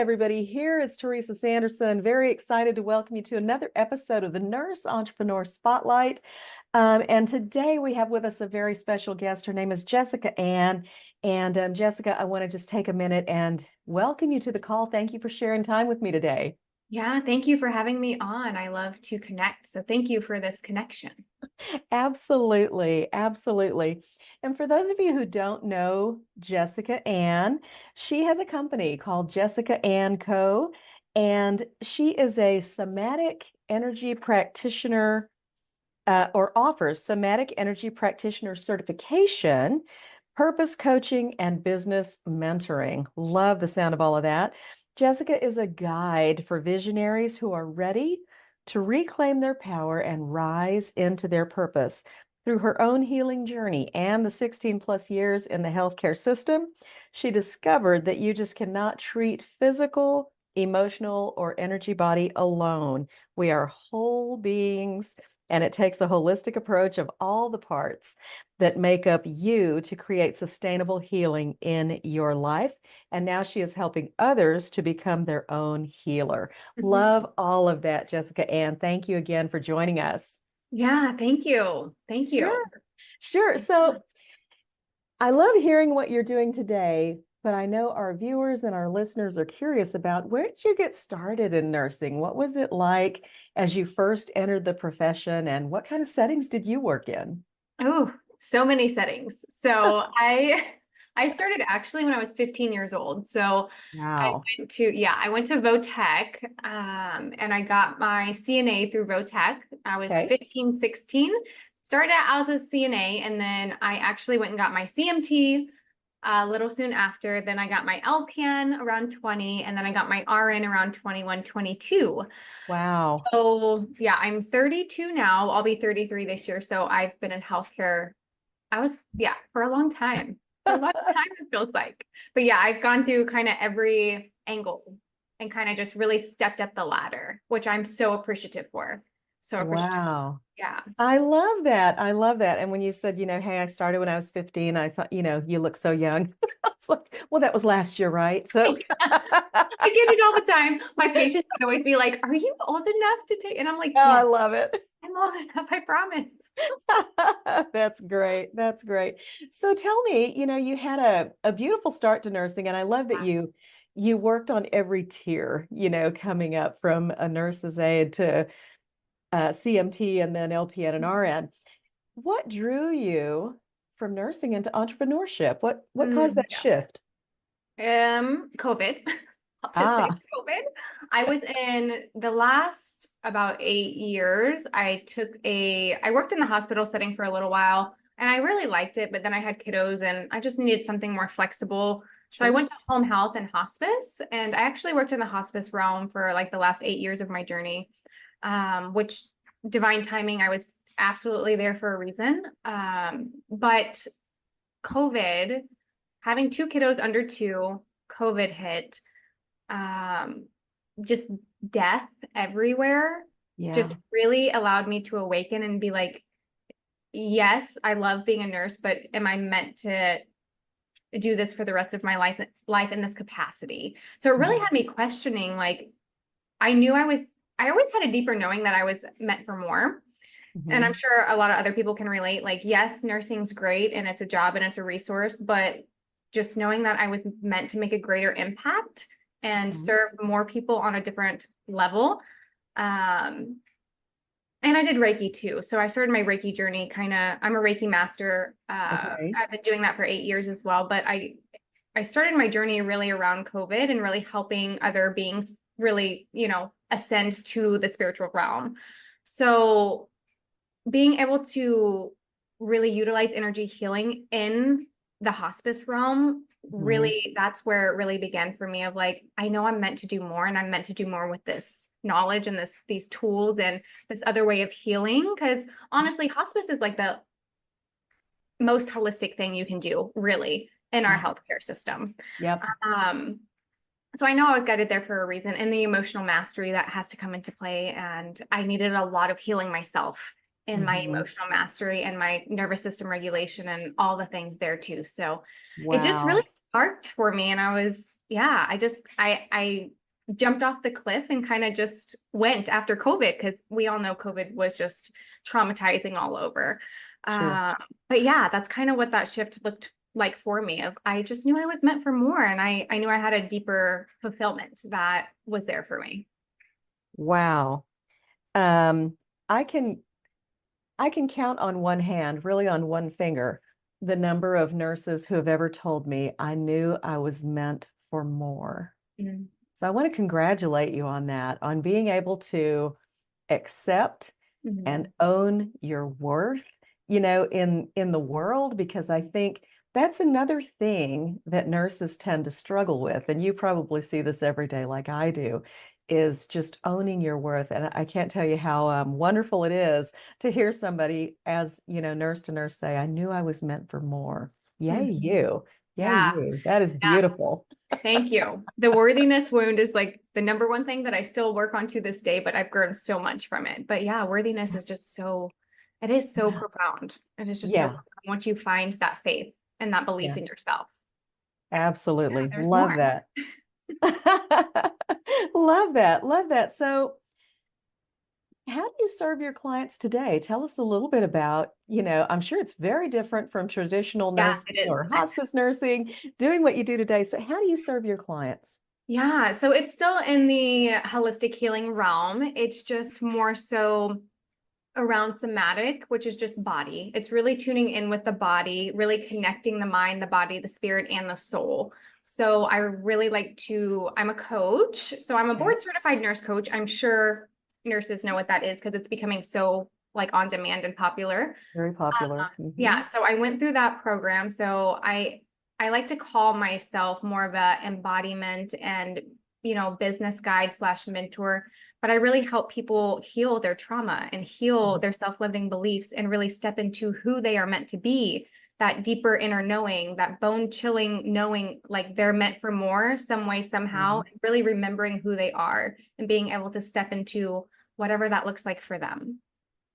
everybody. Here is Teresa Sanderson. Very excited to welcome you to another episode of the Nurse Entrepreneur Spotlight. And today we have with us a very special guest. Her name is Jessica Ann. And Jessica, I want to just take a minute and welcome you to the call. Thank you for sharing time with me today. Yeah, thank you for having me on. I love to connect. So thank you for this connection. Absolutely, absolutely. And for those of you who don't know Jessica Ann, she has a company called Jessica Ann Co. And she is a somatic energy practitioner or offers somatic energy practitioner certification, purpose coaching, and business mentoring. Love the sound of all of that. Jessica is a guide for visionaries who are ready to reclaim their power and rise into their purpose. Through her own healing journey and the 16 plus years in the healthcare system, she discovered that you just cannot treat physical, emotional, or energy body alone. We are whole beings, and it takes a holistic approach of all the parts that make up you to create sustainable healing in your life. And now she is helping others to become their own healer. Mhm. Love all of that, Jessica Ann. Thank you again for joining us. Yeah, thank you. Thank you. Sure, sure. So I love hearing what you're doing today, but I know our viewers and our listeners are curious about where did you get started in nursing? What was it like as you first entered the profession, and what kind of settings did you work in? Oh, so many settings. So I started actually when I was 15 years old. So Wow. I went to Votech, and I got my CNA through Votech. I was Okay. 15, 16. Started out as a CNA, and then I actually went and got my CMT a little soon after. Then I got my LPN around 20, and then I got my RN around 21, 22. Wow. So yeah, I'm 32 now. I'll be 33 this year. So I've been in healthcare. For a long time. For a long time, it feels like. But yeah, I've gone through kind of every angle and kind of just really stepped up the ladder, which I'm so appreciative for. So appreciative. Wow. Yeah. I love that. I love that. And when you said, hey, I started when I was 15, I thought, you look so young. I was like, well, that was last year, right? So I get it all the time. My patients would always be like, "Are you old enough to take?" And I'm like, oh, "Yeah, I love it. I'm old enough, I promise." That's great. That's great. So tell me, you had a beautiful start to nursing, and I love that you worked on every tier, coming up from a nurse's aide to CMT and then LPN and RN. What drew you from nursing into entrepreneurship? What caused that Yeah. shift? COVID. I'll just say Ah, COVID. I was in the last about 8 years. I worked in the hospital setting for a little while and I really liked it, but then I had kiddos and I just needed something more flexible. So I sure. went to home health and hospice, and I actually worked in the hospice realm for like the last 8 years of my journey, which divine timing, I was absolutely there for a reason. But COVID, having two kiddos under two, COVID hit, um, just death everywhere, just Yeah. really allowed me to awaken and be like, yes, I love being a nurse, but am I meant to do this for the rest of my life in this capacity? So it really Mhm. had me questioning, like, I always had a deeper knowing that I was meant for more. And I'm Mhm. sure a lot of other people can relate. Like, yes, nursing's great and it's a job and it's a resource, but just knowing that I was meant to make a greater impact and Mhm. serve more people on a different level. Um, and I did Reiki too. So I started my Reiki journey I'm a Reiki master. Okay. I've been doing that for 8 years as well. But I started my journey really around COVID and really helping other beings really, ascend to the spiritual realm. So being able to really utilize energy healing in the hospice realm, Mhm. really, that's where it really began for me of like, I know I'm meant to do more, and I'm meant to do more with this knowledge and these tools and this other way of healing. Because honestly, hospice is like the most holistic thing you can do, really, in our Yeah. healthcare system. Yep. Um, so I know I was guided there for a reason, and the emotional mastery that has to come into play. And I needed a lot of healing myself in my Mhm. emotional mastery and my nervous system regulation and all the things there too. So it just really Wow. sparked for me. And yeah, I jumped off the cliff and kind of just went after COVID because we all know COVID was just traumatizing all over. Sure. Uh, but yeah, that's kind of what that shift looked like for me. Of I just knew I was meant for more, and I knew I had a deeper fulfillment that was there for me. Wow. Um, I can I can count on one hand, really on one finger, the number of nurses who have ever told me I knew I was meant for more. Mm-hmm. So I want to congratulate you on that, on being able to accept Mm-hmm. and own your worth, in the world, because I think that's another thing that nurses tend to struggle with, and you probably see this every day like I do, is just owning your worth. And I can't tell you how wonderful it is to hear somebody, as nurse to nurse, say, I knew I was meant for more. Yay, Mm-hmm. you. Yay, Yeah, you. That is yeah. beautiful. Thank you. The worthiness wound is like the number one thing that I still work on to this day, but I've grown so much from it. But yeah, worthiness is just so, it is so Yeah. profound. It is just so Yeah. profound once you find that faith and that belief Yeah. in yourself. Yeah, Absolutely. there's Love more. that. Love that. Love that. So, how do you serve your clients today? Tell us a little bit about, I'm sure it's very different from traditional Yeah, nursing it or is. hospice nursing, doing what you do today. So, how do you serve your clients? Yeah, so it's still in the holistic healing realm. It's just more so around somatic, which is just body. It's really tuning in with the body, really connecting the mind, the body, the spirit, and the soul. So I really like to, I'm a coach. So I'm a Okay. board certified nurse coach. I'm sure nurses know what that is because it's becoming so like on demand and popular. Very popular. Hmm. Yeah, so I went through that program. So I like to call myself more of a embodiment and business guide slash mentor, but I really help people heal their trauma and heal their self-limiting beliefs and really step into who they are meant to be, that deeper inner knowing, that bone chilling knowing like they're meant for more some way, somehow, Hmm. and really remembering who they are and being able to step into whatever that looks like for them.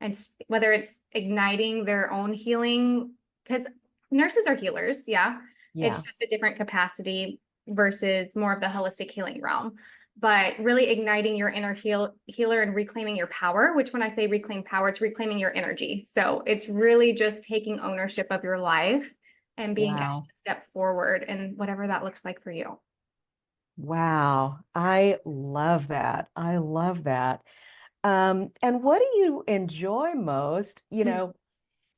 And whether it's igniting their own healing, because nurses are healers, yeah, it's Yeah. just a different capacity versus more of the holistic healing realm. But really igniting your inner healer and reclaiming your power, which when I say reclaim power, it's reclaiming your energy. So it's really just taking ownership of your life and being able Wow. to step forward and whatever that looks like for you. Wow. I love that. I love that. And what do you enjoy most?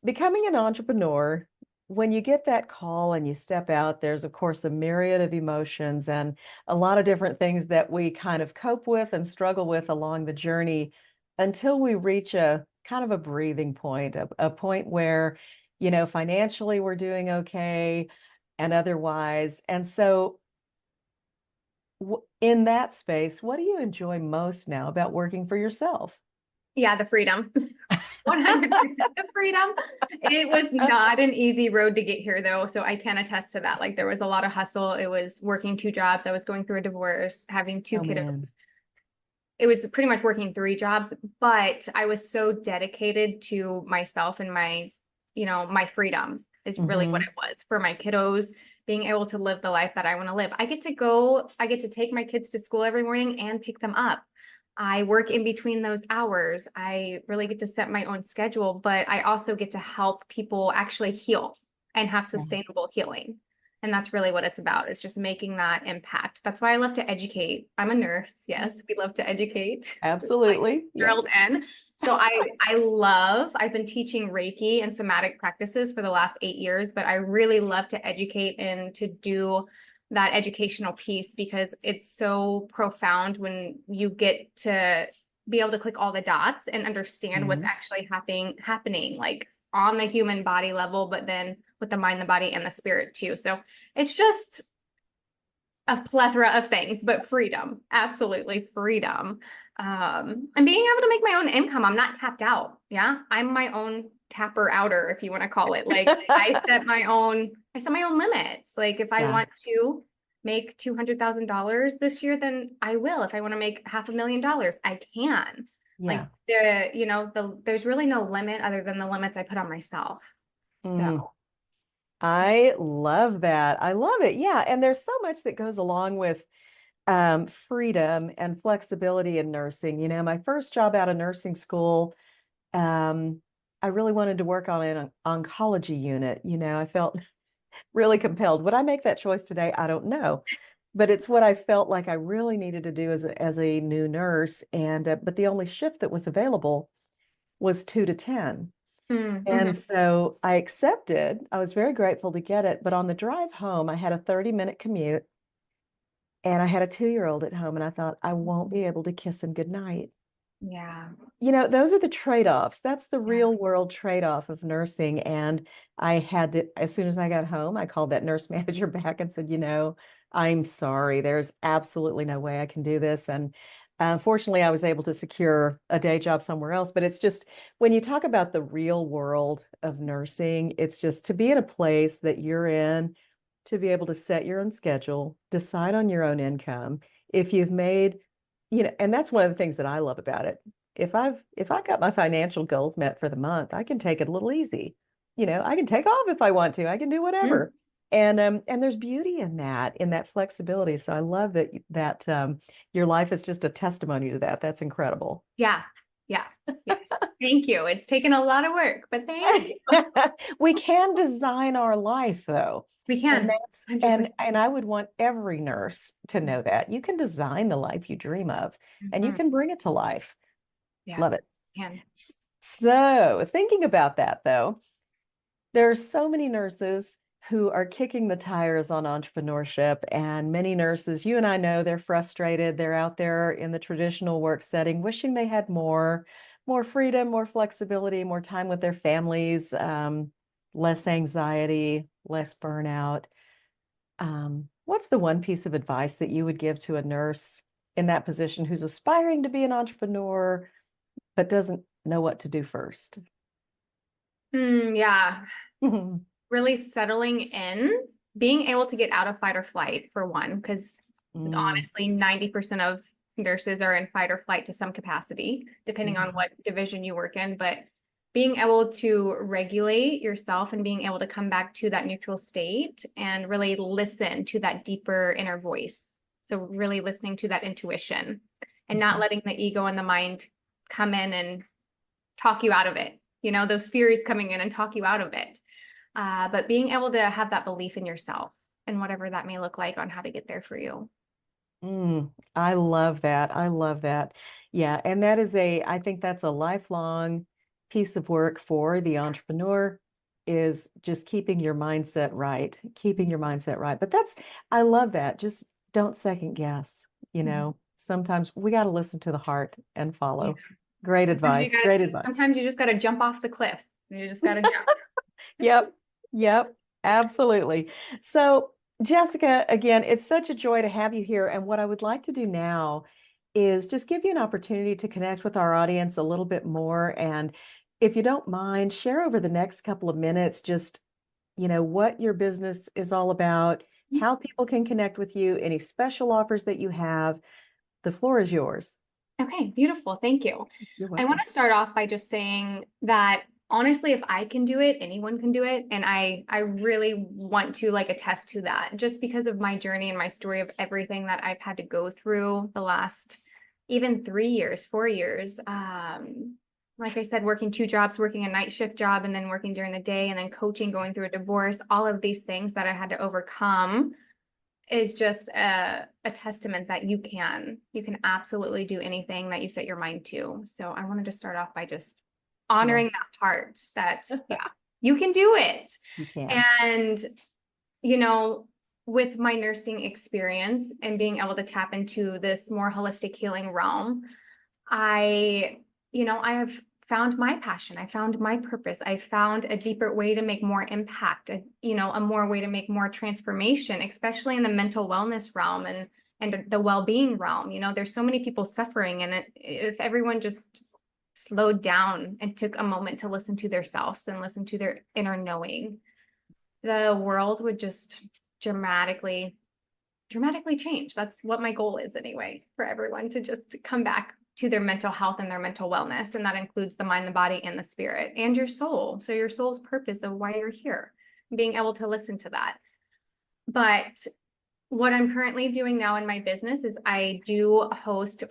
Becoming an entrepreneur, when you get that call and you step out, there's of course a myriad of emotions and a lot of different things that we kind of cope with and struggle with along the journey until we reach a kind of a breathing point, a point where, financially we're doing okay and otherwise. And so, in that space, what do you enjoy most now about working for yourself? Yeah, the freedom. 100% the freedom. It was not an easy road to get here, though. So I can attest to that. Like there was a lot of hustle. It was working two jobs. I was going through a divorce, having two Oh man. kiddos. It was pretty much working three jobs, but I was so dedicated to myself and my freedom is really what Hmm. it was for my kiddos, being able to live the life that I want to live. I get to take my kids to school every morning and pick them up. I work in between those hours. I really get to set my own schedule, but I also get to help people actually heal and have Yeah. sustainable healing. And that's really what it's about. It's just making that impact. That's why I love to educate. I'm a nurse. Yes, we love to educate. Like Absolutely. Yeah. drilled in. So I've been teaching Reiki and somatic practices for the last 8 years, but I really love to educate and to do that educational piece because it's so profound when you get to be able to click all the dots and understand what's Mhm. actually happening like on the human body level, but then with the mind, the body, and the spirit too. So it's just a plethora of things, but freedom, absolutely freedom. And being able to make my own income. I'm not tapped out. Yeah. I'm my own tapper outer, if you want to call it. Like I set my own limits. Like if I Yeah. want to make $200,000 this year, then I will. If I want to make $500,000, I can. Like Yeah. there's really no limit other than the limits I put on myself. Mm. So I love that. I love it. Yeah. And there's so much that goes along with freedom and flexibility in nursing. My first job out of nursing school, um, I really wanted to work on an oncology unit. I felt really compelled. Would I make that choice today? I don't know. But it's what I felt like I really needed to do as a new nurse. And but the only shift that was available was 2 to 10. And Mm-hmm. so I accepted. I was very grateful to get it. But on the drive home, I had a 30-minute commute and I had a 2-year-old at home, and I thought, I won't be able to kiss him goodnight. Yeah. Those are the trade-offs. That's the Yeah. real world trade-off of nursing. And I had to, as soon as I got home, I called that nurse manager back and said, I'm sorry, there's absolutely no way I can do this. And fortunately, I was able to secure a day job somewhere else. But it's just when you talk about the real world of nursing, it's just to be in a place that you're in, to be able to set your own schedule, decide on your own income. If you've made, and that's one of the things that I love about it. If I got my financial goals met for the month, I can take it a little easy. I can take off if I want to. I can do Mm. whatever. And there's beauty in that flexibility. So I love that your life is just a testimony to that. That's incredible. Yeah. Yeah. Yes. Thank you. It's taken a lot of work, but thank you. We can design our life though. We And can. that's and 100%. and I would want every nurse to know that. You can design the life you dream of and you Mhm. can bring it to life. Yeah. Love it. Can. So, thinking about that though, there are so many nurses who are kicking the tires on entrepreneurship, and many nurses, you and I know, they're frustrated. They're out there in the traditional work setting, wishing they had more freedom, more flexibility, more time with their families, less anxiety, less burnout. What's the one piece of advice that you would give to a nurse in that position who's aspiring to be an entrepreneur but doesn't know what to do first? Yeah. Mhm. Really settling in, being able to get out of fight or flight for one, because Mm, honestly, 90% of nurses are in fight or flight to some capacity, depending on yeah. what division you work in. But being able to regulate yourself and being able to come back to that neutral state and really listen to that deeper inner voice. So, really listening to that intuition and not Mhm. letting the ego and the mind come in and talk you out of it. Those fears coming in and talk you out of it. But being able to have that belief in yourself and whatever that may look like on how to get there for you. I love that. I love that. Yeah, and I think that's a lifelong piece of work for the entrepreneur is just keeping your mindset right, keeping your mindset right. But I love that. Just don't second guess, Mhm. Sometimes we got to listen to the heart and Yeah. follow. Great advice. Great advice. Sometimes you just gotta jump off the cliff. You just gotta jump. Yep. Yep. Absolutely. So, Jessica, again, it's such a joy to have you here. And what I would like to do now is just give you an opportunity to connect with our audience a little bit more. And if you don't mind, share over the next couple of minutes just, what your business is all about, how people can connect with you, any special offers that you have. The floor is yours. Okay, beautiful. Thank you. You're I want welcome. to start off by just saying that honestly, if I can do it, anyone can do it. And I really want to like attest to that just because of my journey and my story of everything that I've had to go through the last even 3 years, 4 years. Like I said, working two jobs, working a night shift job, and then working during the day, and then coaching, going through a divorce, all of these things that I had to overcome is just a testament that you can absolutely do anything that you set your mind to. So I wanted to start off by just honoring Well, that part that yeah, you can do it. you can. And you know, with my nursing experience and being able to tap into this more holistic healing realm, I, I have found my passion. I found my purpose. I found a deeper way to make more impact, a more way to make more transformation, especially in the mental wellness realm and the well-being realm. There's so many people suffering, and if everyone just slowed down and took a moment to listen to themselves and listen to their inner knowing, the world would just dramatically dramatically change. That's what my goal is anyway, for everyone to just come back to their mental health and their mental wellness. And that includes the mind, the body, and the spirit, and your soul. So your soul's purpose of why you're here. being able to listen to that. But what I'm currently doing now in my business is I do host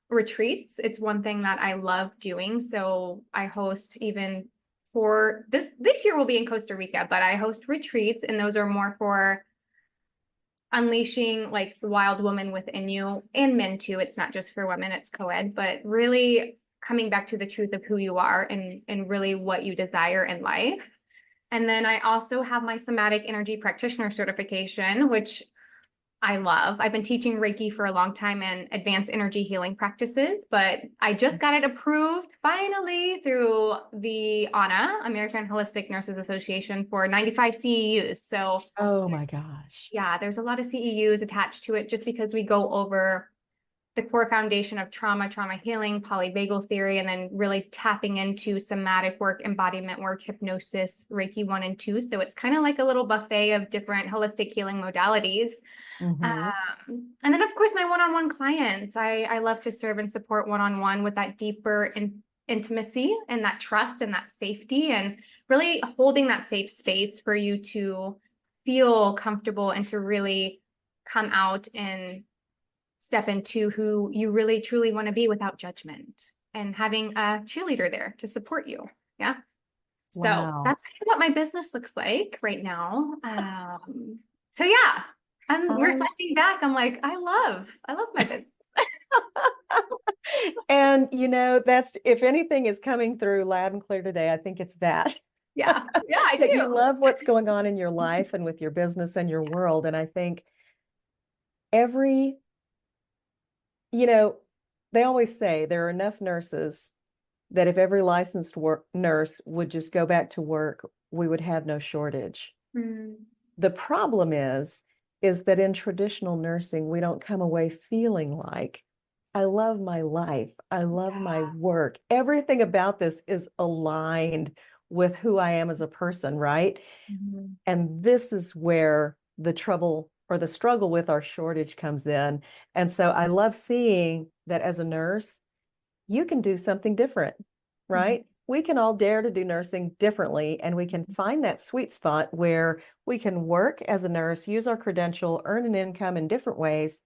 retreats. It's one thing that I love doing. So I host even for this year we'll be in Costa Rica, but I host retreats, and those are more for unleashing like the wild woman within you, and men too. It's not just for women, it's co-ed, but really coming back to the truth of who you are and really what you desire in life. And then I also have my somatic energy practitioner certification, which I love. I've been teaching Reiki for a long time and advanced energy healing practices, but I just got it approved finally through the ANA, American Holistic Nurses Association, for 95 CEUs. So Oh my gosh. yeah, there's a lot of CEUs attached to it just because we go over the core foundation of trauma healing, polyvagal theory, and then really tapping into somatic work, embodiment work, hypnosis, Reiki 1 and 2. So it's kind of like a little buffet of different holistic healing modalities. Mm-hmm. And then, of course, my one-on-one clients. I love to serve and support one-on-one with that deeper intimacy and that trust and that safety, and really holding that safe space for you to feel comfortable and to really come out and step into who you really truly want to be without judgment, and having a cheerleader there to support you. Yeah. So Wow. that's kind of what my business looks like right now. So yeah, I'm I reflecting back. I'm like, I love my business. And that's if anything is coming through loud and clear today, I think it's that. Yeah. Yeah, I That you do. love what's going on in your life and with your business and your world. And I think every, you know, they always say there are enough nurses that if every licensed nurse would just go back to work, we would have no shortage. Mm, The problem is that in traditional nursing, we don't come away feeling like, I love my life. I love my work. Everything about this is aligned with who I am as a person, right? mhm. And this is where the trouble or the struggle with our shortage comes in. And so I love seeing that as a nurse, you can do something different, Mhm. right? We can all dare to do nursing differently, and we can find that sweet spot where we can work as a nurse, use our credential, earn an income in different ways,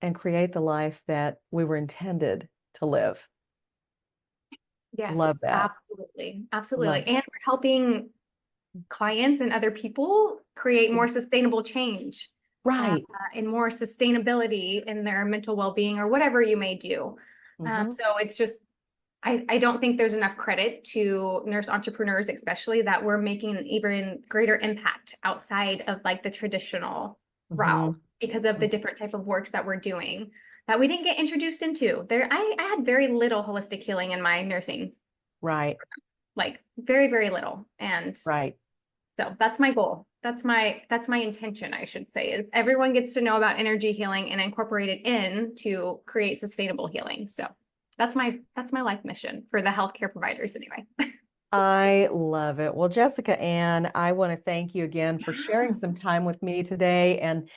and create the life that we were intended to live. Love Yes, that. absolutely. Absolutely. Love And that. we're helping clients and other people create more sustainable change, uh, Right. and more sustainability in their mental well-being or whatever you may do. Mm-hmm. So it's just, I don't think there's enough credit to nurse entrepreneurs, especially that we're making an even greater impact outside of like the traditional route Mm-hmm. because of the different type of works that we're doing that we didn't get introduced into. I had very little holistic healing in my nursing, Right. like very, very little. And Right. so that's my goal. That's my intention, I should say, is everyone gets to know about energy healing and incorporate it in to create sustainable healing. So that's my life mission for the healthcare providers anyway. I love it. Well, Jessica Ann, I want to thank you again for sharing Yeah. some time with me today. And,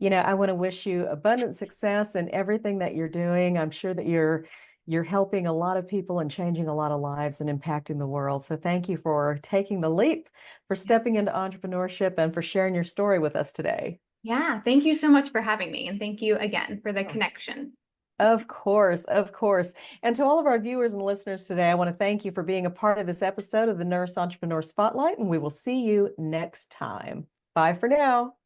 I want to wish you abundant success in everything that you're doing. I'm sure that you're helping a lot of people and changing a lot of lives and impacting the world. So thank you for taking the leap, for stepping into entrepreneurship, and for sharing your story with us today. Yeah. Thank you so much for having me. And thank you again for the Oh, connection. of course, of course. And to all of our viewers and listeners today, I want to thank you for being a part of this episode of the Nurse Entrepreneur Spotlight, and we will see you next time. Bye for now.